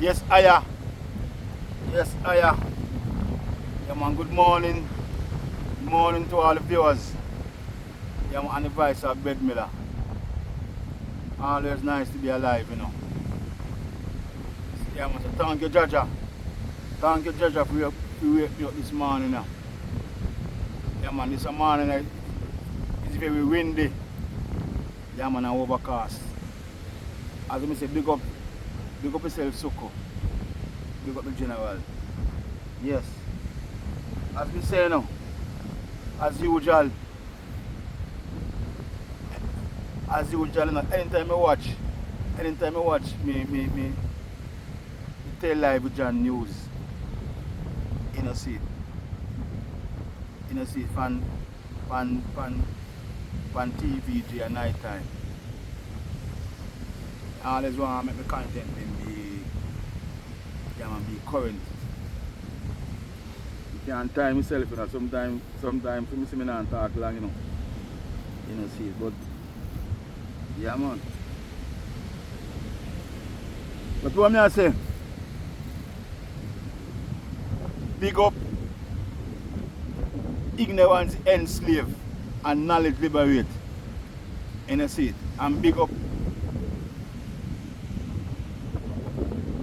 Yes, Aya. Yes, Aya. Yeah, man, good morning. Good morning to all the viewers. Yeah, man, and the voice of Bed Miller. Always nice to be alive, you know. Yeah, man, so thank you, Jaja. Thank you, Jaja, for waking me up this morning now. Yeah, man, this morning it's very windy. Yeah, man, and overcast. As I say, big up yourself, Soko. Big up the general. Yes. As we say now, as usual, you know, anytime I watch, me tell live with John News, you know, see it, fan TVG at night time. I always want to make my content be current. You can't time myself, you know, sometimes for me see me not talk long, you know. You know, see it, but yeah, man. But what I say, big up ignorance enslave and knowledge liberate. You know, see it, and big up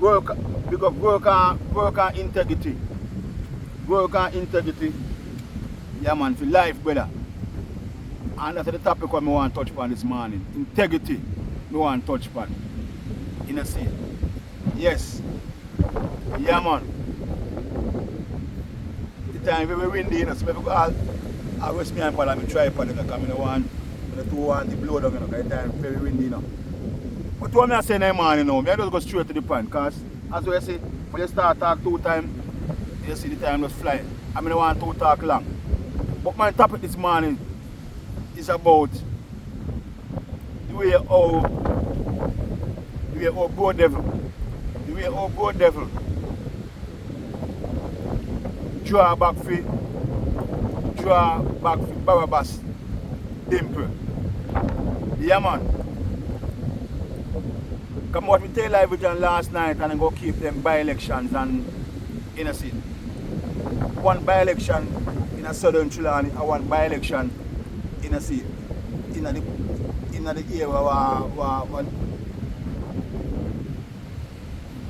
work on integrity. Work on integrity. Yeah, man, for life, brother. And that's the topic I want to touch upon this morning. Integrity, I want to touch upon. You know, see? Yes. Yeah, man. The time very windy, you know, so I rest me and I try upon it, because I don't want the blow down, you know, because the time very windy, you know. But what I say in the morning, you know, I just go straight to the point, because as I say, when you start talk 2 times, you see the time just fly. I don't want to talk long. But my topic this morning is about the way how Brodevil draw back for Barabas-Dirimple. Yeah, man. Come what we tell live with John last night and go keep them by-elections and innocent. One by-election in a southern Trelawney and one by-election in a sea. In the era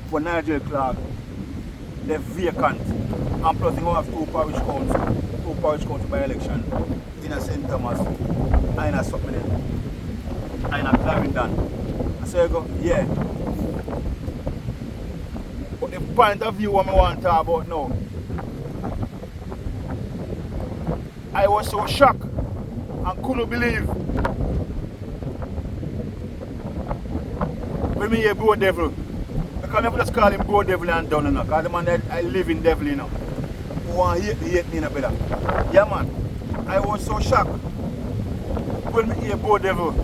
when Nigel Clark left vacant, and plus they have 2 parish council by-election in a St. Thomas and in a Supplement and in a Clarendon. I say go, yeah. But the point of view what I want to talk about now, I was so shocked and couldn't believe when me hear Brodevil. Because I never just call him Brodevil and done, you know, because the man that I live in devil, you know. Who want to hate me, you know, brother. Yeah, man. I was so shocked when me hear Brodevil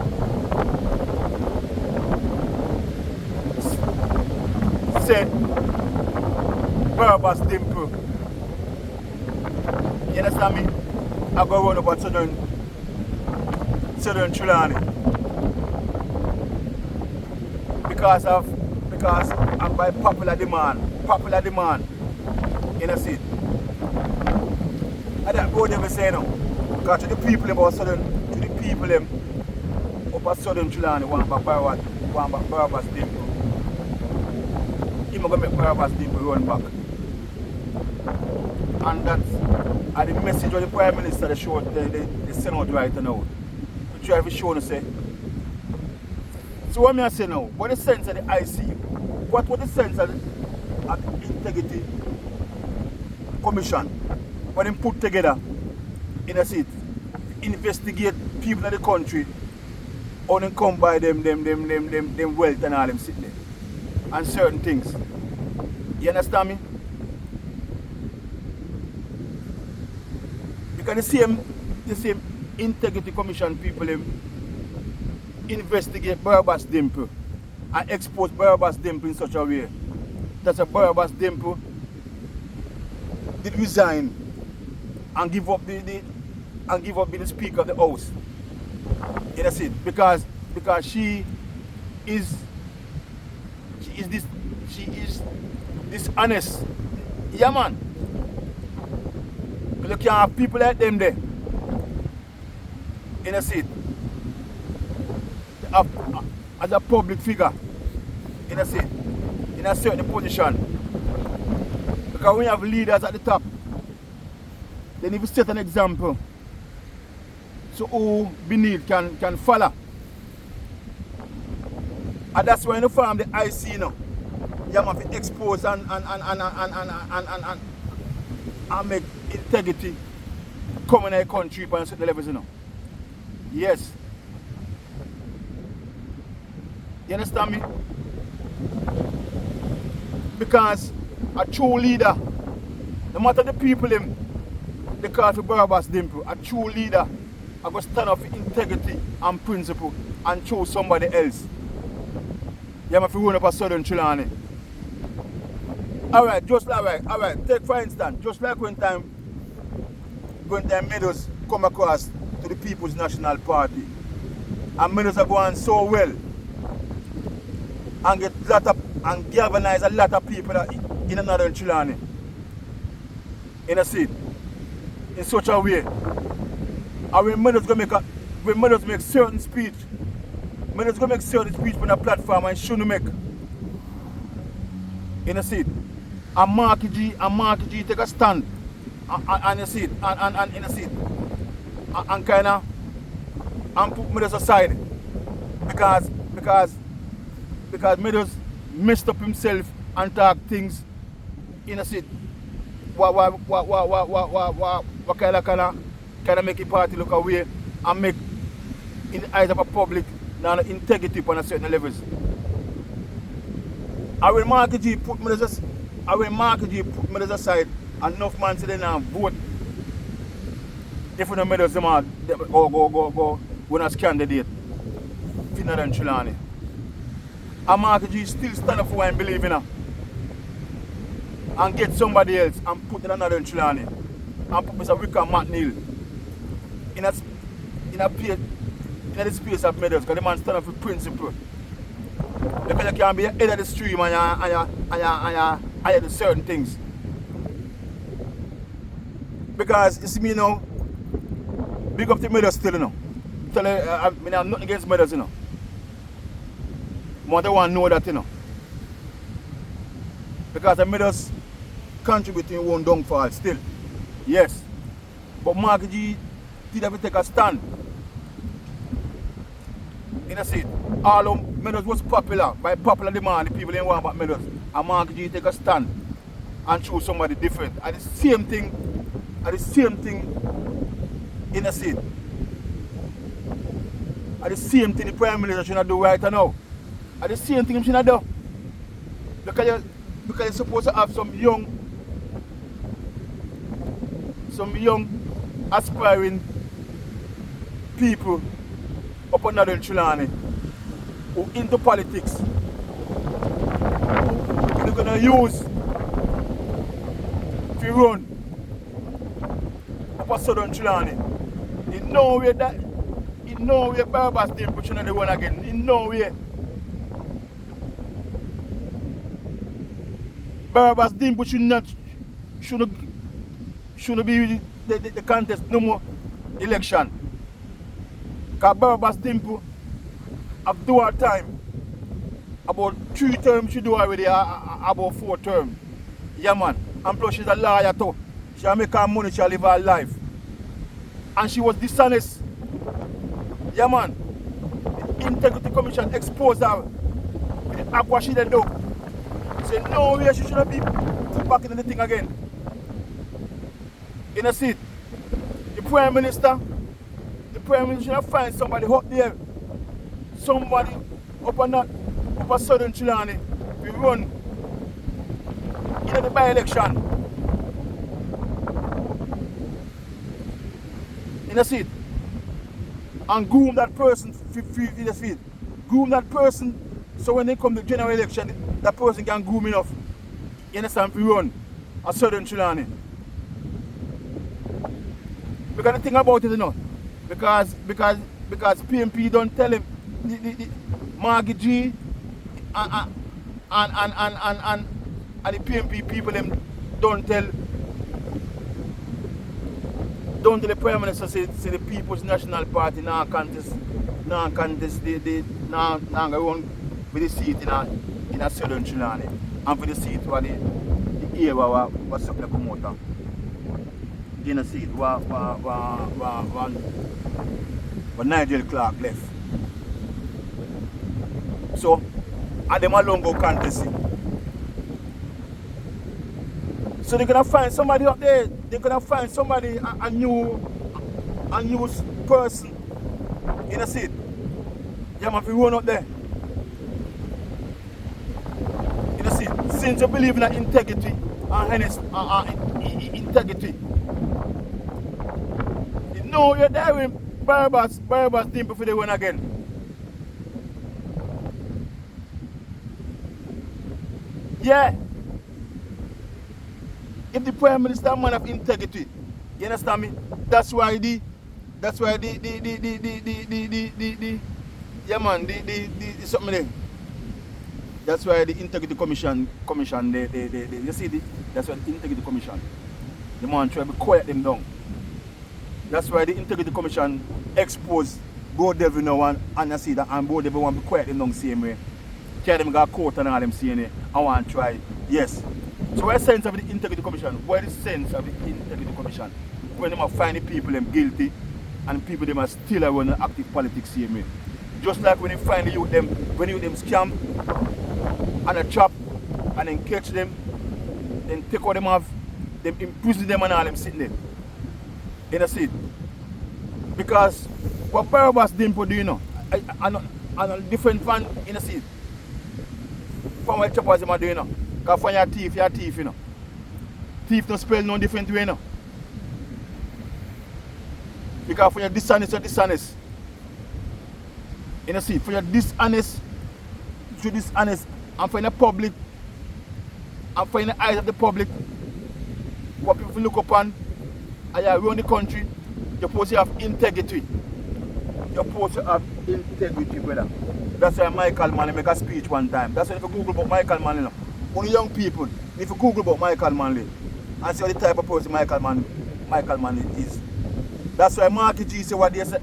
say Barabas-Dirimple. You understand me? I go run about southern Trelawney because I'm by popular demand, you know, see. And that Brodevil say no, because to the people about southern Trelawney want back Barabas-Dirimple. He going to make Barabas-Dirimple run back. And that's the message of the Prime Minister they send out right now. We try to show and say. So what I say now, what the sense of the ICU? What was the sense of the Integrity Commission? What they put together in a seat, investigate people in the country, how they come by them wealth and all them sitting there. And certain things. You understand me? Because the same Integrity Commission people investigate Barabas-Dirimple and expose Barabas-Dirimple in such a way that Barabas-Dirimple did resign and give up being the Speaker of the House. You know, see, because she is this She is dishonest. Yeah, man. You can't have people like them there. In a seat. As a public figure. In a seat. In a certain position. Because when you have leaders at the top, they need to set an example. So who beneath can follow. And that's why you form the IC, you know. You have to expose and make integrity come in a country on certain levels, you know. Yes. You understand me? Because a true leader, no matter the people they call for Barabas-Dirimple, a true leader I go stand up for integrity and principle and choose somebody else. You have to run up a Southern Trelawney. Alright, take for instance, just like when time Meadows come across to the People's National Party. And Meadows are going so well and galvanize a lot of people in another Trelawney. In a seat. In such a way. And when Meadows make certain speech, Meadows gonna make certain speech on a platform and shouldn't make. In a seat. And Marky G take a stand and you see it, and in a seat. And kinda and put Meadows aside. Because Meadows messed up himself and talk things in a seat. What kind of make a party look away and make in the eyes of a public now integrity on a certain levels. And when Marky G put Meadows aside, enough man say they now vote. If we don't Meadows them out, go as candidate for Northern Trelawney. And Marky G still stand up for what I believe in her. And get somebody else and put in another Trelawney. And put Mr. Rick and Matt Neal in the space of Meadows, because the man stand up for principle. Because you can be head of the stream and you do certain things. Because you see me now, big up to Meadows still, you know. I mean, I'm not against Meadows, you know. But I want to know that, you know. Because the Meadows contribute in one downfall still. Yes. But Marky G did have to take a stand. In a seat. All of Meadows was popular. By popular demand, the people didn't want about Meadows. And Marky G take a stand and choose somebody different. And the same thing in a seat. And the same thing the Prime Minister should do right now. And the same thing he should do. Because you're supposed to have some young aspiring people up on Northern Trelawney who into politics, who they're gonna use to run up on Southern Trelawney. In no way Barabas-Dirimple should not run again. In no way. Barabas-Dirimple shouldn't be the contest no more election. Because Barabas-Dirimple have do our time. About 3 terms she do already, about 4 terms. Yeah, man. And plus she's a lawyer too. She'll make her money, she'll live her life. And she was dishonest. Yeah, man. The Integrity Commission exposed her with the act what she did do. Say no way she shouldn't be put back in the thing again. In a seat. The Prime Minister should find somebody up there. Somebody up a Southern Trelawney we run in the by-election. In a seat. And groom that person in the seat. Groom that person so when they come to general election, that person can groom enough. You understand? We run a Southern Trelawney. Because the thing about it, you know, because PMP don't tell him, the Marky G And the PMP people them don't tell the Prime Minister say the People's National Party now contest they now go on with the seat in a Southern Trinidad and for the seat where the area was supply promoter. In a seat where Nigel Clark left. So and them alone go contest. So they're gonna find somebody up there. They're gonna find somebody a new person in a seat. Yeah, man, if you run up there in a seat. Since you believe in integrity and integrity, you know you're there with Barabas-Dirimple for the win again. Yeah. If the Prime Minister man of integrity, you understand me? That's why the yeah man, the something there. That's why the Integrity Commission you see that's why the Integrity Commission, the man try to quiet them down. That's why the Integrity Commission exposed Brodevil now and you see that and Brodevil want to quiet them down same way. Carry them got court and all them saying it. I want to try. Yes. So what is the sense of the Integrity Commission? What is the sense of the Integrity Commission? When they find the people them guilty and people them are still around active politics same way. Just like when you find the youth them, when you them scam and a trap and then catch them, then take what them have, them imprison them and all them sitting there. In a seat. Because what Barabas-Dirimple do, you know, and a different fan in a seat. From what choppers them are doing, you know. Because when you're a thief, you know. Thief don't spell no different way, you know. Because when you're dishonest. In a seat, for you're dishonest, and for the public, and for in the eyes of the public, what people look upon, and you run the country, you're supposed to have integrity. You're supposed to have integrity, brother. That's why Michael Manley make a speech one time. That's why if you Google about Michael Manley, you know, only young people, if you Google about Michael Manley, and see what the type of person Michael Manley is. That's why Marky G say what they say.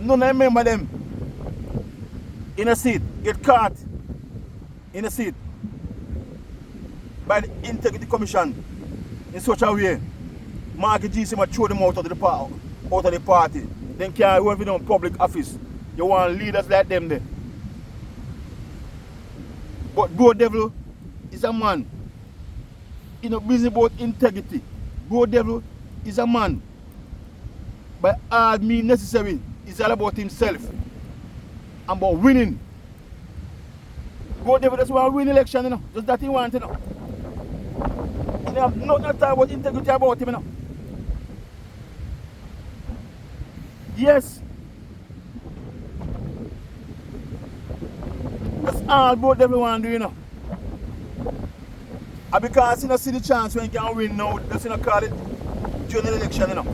None of them remember them. In a seat, get caught in a seat by the Integrity Commission in such a way. Marky G say throw them out of the party. Then can't run with them public office. You want leaders like them there. But Brodevil is a man. You know, busy about integrity. Brodevil is a man. By all means necessary, it's all about himself. And about winning. Brodevil just want to win election, you know. Just that he wants, you know. He have nothing to talk about integrity about him, you know. Yes. That's all Brodevil want to do, you know. And because you don't see the chance when you can win now, that's not call it general election, you know.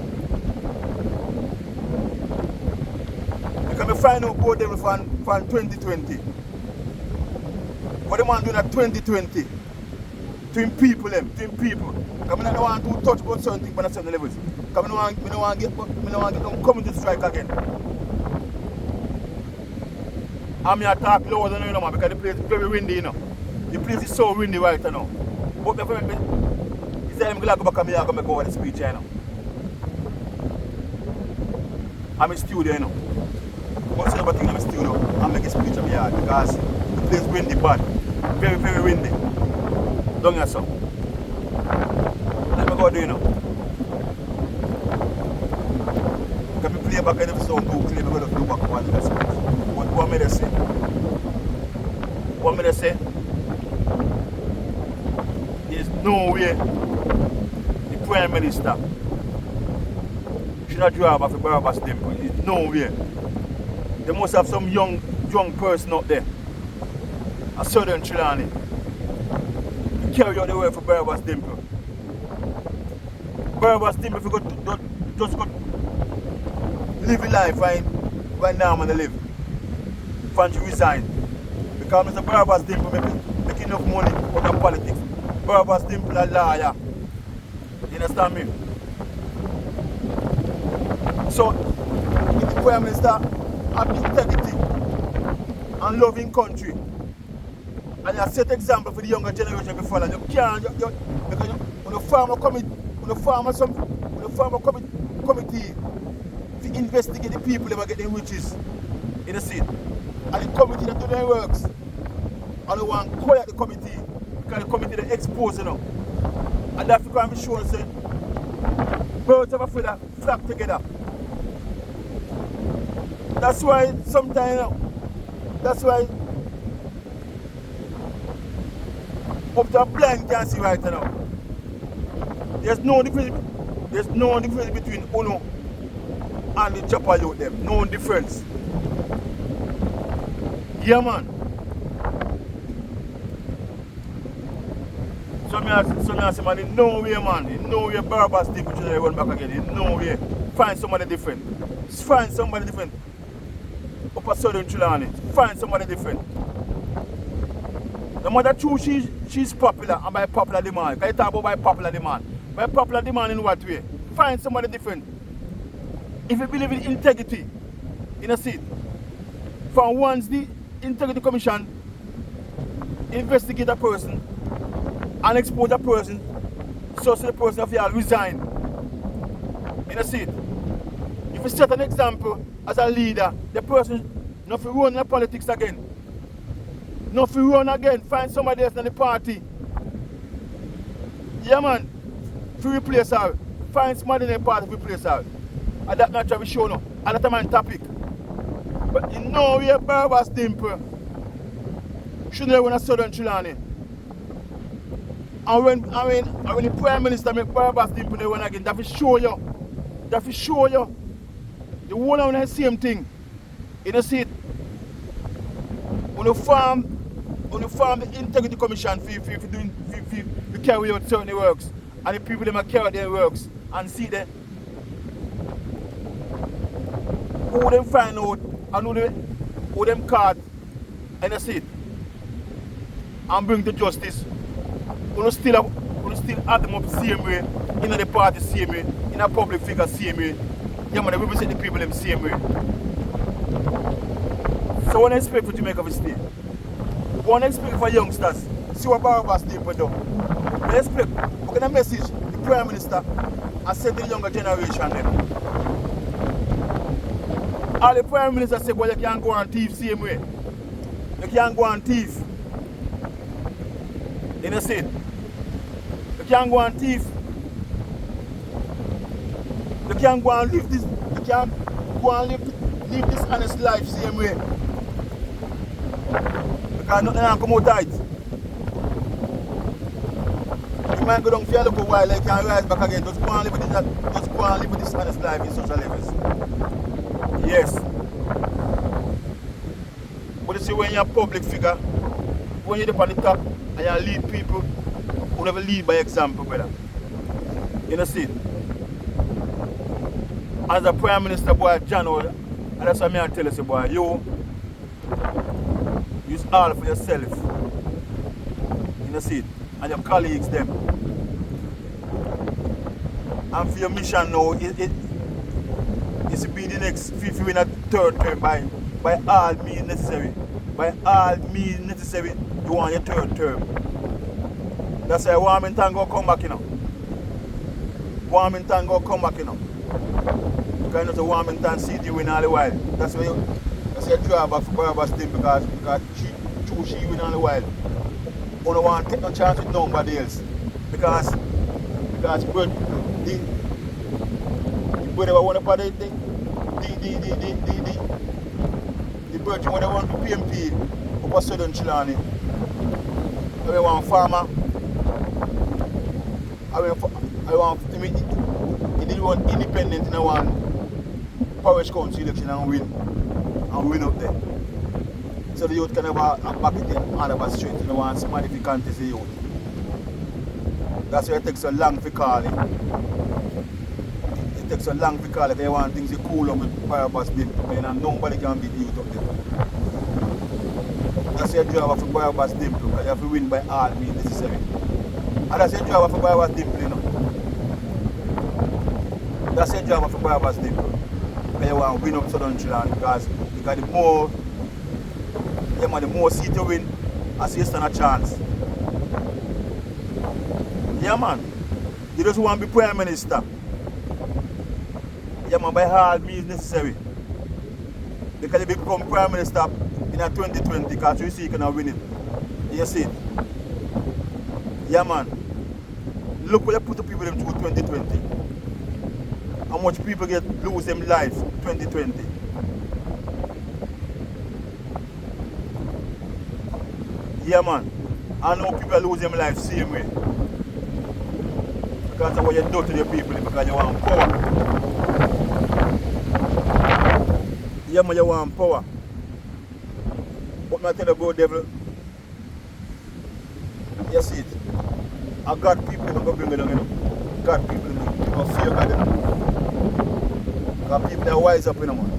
Because we find out Brodevil from 2020. What they want to do in 2020 to him people. Because I don't want to touch about certain things on certain levels. Because I don't want to get them coming to strike again. And I talk lower than you know, man, because the place is very windy, you know. The place is so windy right now. But he said I'm glad to go back and I'm going to make over the speech, you know. I'm in studio, you know. But say everything I'm in studio, I'm making a speech of yard because the place is windy bad. Very, very windy. Don't you so? Let me go do, you know. Can we play back in the song too? Play back do back one the speech. What may they say? What may they say? There's no way the Prime Minister should not drive off a Barabas-Dirimple. There's no way. They must have some young person out there, a Southern Trinidad, to carry out the way for Barabas-Dirimple. Barabas-Dirimple, if you just go live your life right now, man, live. Fancy resign. Because Mr. Barabas-Dirimple make enough money out of politics. Barabas-Dirimple a lawyer. You understand me? So, if the Prime Minister have integrity and loving country, and you set example for the younger generation to follow, you can't, because when the farmer committee to investigate the people that get the riches in the city, and the committee that do their works, and they want to quiet the committee, because the committee they expose, you know, and that can be shown, say, birds of a feather flock together. That's why sometimes, you know, that's why up to a blind can't see right now. There's no difference between Uno and the chopper youth them. No difference. Yeah, man. So I say, man, in no way, man. In no way Barabas-Dirimple should run back again. In no way. Find somebody different. Find somebody different. Up a Southern Trelawney. Find somebody different. No matter true she's popular and by popular demand. Can you talk about by popular demand? By popular demand in what way? Find somebody different. If you believe in integrity in a seat, for once the Integrity Commission investigate a person and expose a person, so the person of y'all resign in a seat. If you set an example as a leader, the person not to run in politics again. Not to run again, find somebody else in the party. Yeah, man, to replace her. Find somebody in the party to replace her. And that's not to be shown, no. And that's a man topic. But in no way, Barabas-Dirimple shouldn't run a Southern Trelawney. And when the Prime Minister make Barabas-Dirimple run again, that will show you. That will show you. The whole of the same thing. You know, see it. When you farm the Integrity Commission for carry out certain works, and the people that carry their works and see them, who them find out and who them caught in the seat and bring to justice, who still add them up the same way, in the party same way, in a public figure same way. Yeah, man, they represent the people them same way. So what I expect for Jamaica to stay? What I expect for youngsters? See what Barabas-Dirimple do. I expect, we're going to message the Prime Minister and send the younger generation them. All the Prime Minister say, well, you can't go and thief same way. You can't go and thief. You know, say, you can't go and thief. You can't go and live this. You can't go and live this honest life same way. Because nothing can come out tight. You might go down for a little while, like you can rise back again. Just go and live with this honest life in social levels. Yes. But you see, when you're a public figure, when you're up on the top and you lead people, you never lead by example, brother. You know, see? As a Prime Minister, boy, John, and that's what I tell you, boy, you use all for yourself. You know, see? And your colleagues, them. And for your mission now, is to be the next, if you win a third term by all means necessary. By all means necessary, you want your third term. That's why Warmington go come back, you know. Warmington go come back, you know. Because you know the Warmington City win all the while. That's why you drive back for Barabas-Dirimple because she win all the while. You don't want to take no chance with nobody else. Because Breda want to put the bird when they want to PMP up a Southern Trelawney. I want farmer. I want he did one independent in one parish council election and win up there. So the youth can have a back it on the street and want somebody to contest the youth. That's why it takes so long to call it. It takes so long to call it. They want things to cool up with Barabas-Dirimple and nobody can beat the youth up there. That's your driver for Barabas-Dirimple, because you have to win by all means necessary. And that's your driver for Barabas-Dirimple, you know. That's your driver for Barabas-Dirimple. Because you want to win up Southern Trinidad, because the more, the more seat you win, I see you stand a chance. Yeah, man. You just want to be Prime Minister. Yeah, man, by all means necessary. Because you become Prime Minister in a 2020, because you see you can win it. You see it? Yeah, man. Look what you put the people in through 2020. How much people lose their life 2020. Yeah, man. I know people lose their life same way. Because of what you do to the people, because you want power. Yeah, man, you want power. But I tell you, Brodevil, you see it. I got people that go bring it down, you know. Got people that go fear God, you know. Got people that wise up, you know, man.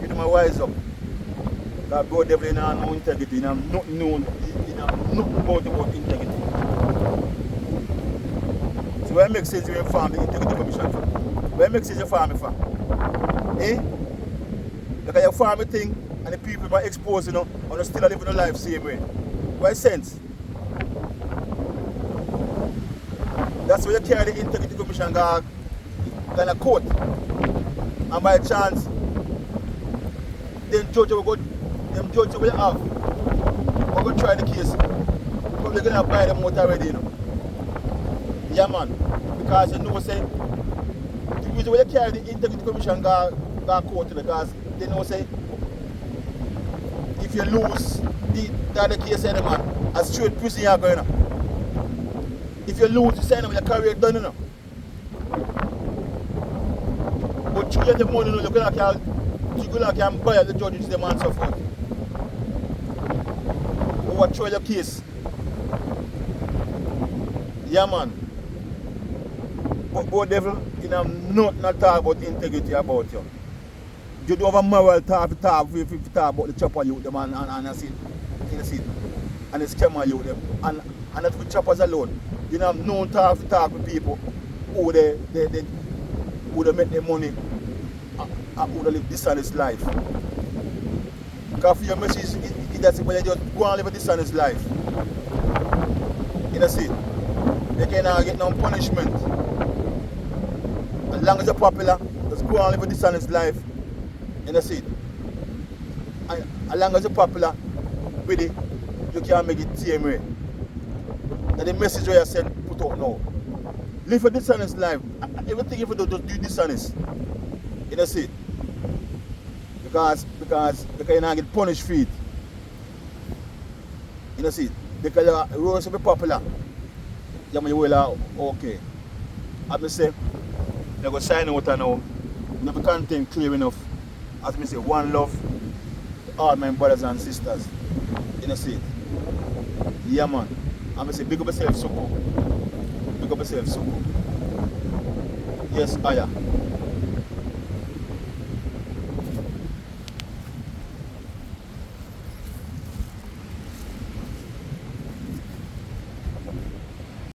People that wise up. That Brodevil, you know, no integrity, you know, nothing about integrity. So what makes sense you inform the Integrity Commission for? What makes sense you farm it for? Eh? Because you farm a thing and the people are exposed, you know, and still living a life same way. What sense? That's why you carry the Integrity Commission kind of court. And by chance, them judge will have. We're going to try the case. Probably going to buy them out already, you know. Yeah, man. Because you know, say, the reason why you carry the Integrity Commission go court, because they know, say, if you lose the case, man, a straight prison you're going to. If you lose, you say, your career done, you know. But you get the money, you know, you can buy the judges, them and so forth. What try your case? Yeah, man. But Brodevil, you know, not talk about integrity about you. You do have a moral talk if you talk about the chopper youth them and I see it. And the scammer youth them. And that's with choppers alone. You know, no talk with people who they make their money and who they live dishonest life. Because for your message, that's when you just go and live a dishonest life. You know, see, they cannot get no punishment. As long as you're popular, just go and live a dishonest life. You know, see, as long as you're popular with it, you can't make it same way. And the message where you send put out now. Live a dishonest life. Everything you do, just do dishonest. You know, see, because you not get punished for it. You know, see, because you rose to be popular. You will okay. I say, you go sign out now. You be content clear enough. As I say, one love to all my brothers and sisters. You know, see, yeah, man. I say, big up yourself, Suko. Big up yourself, Suko. Yes, Aya.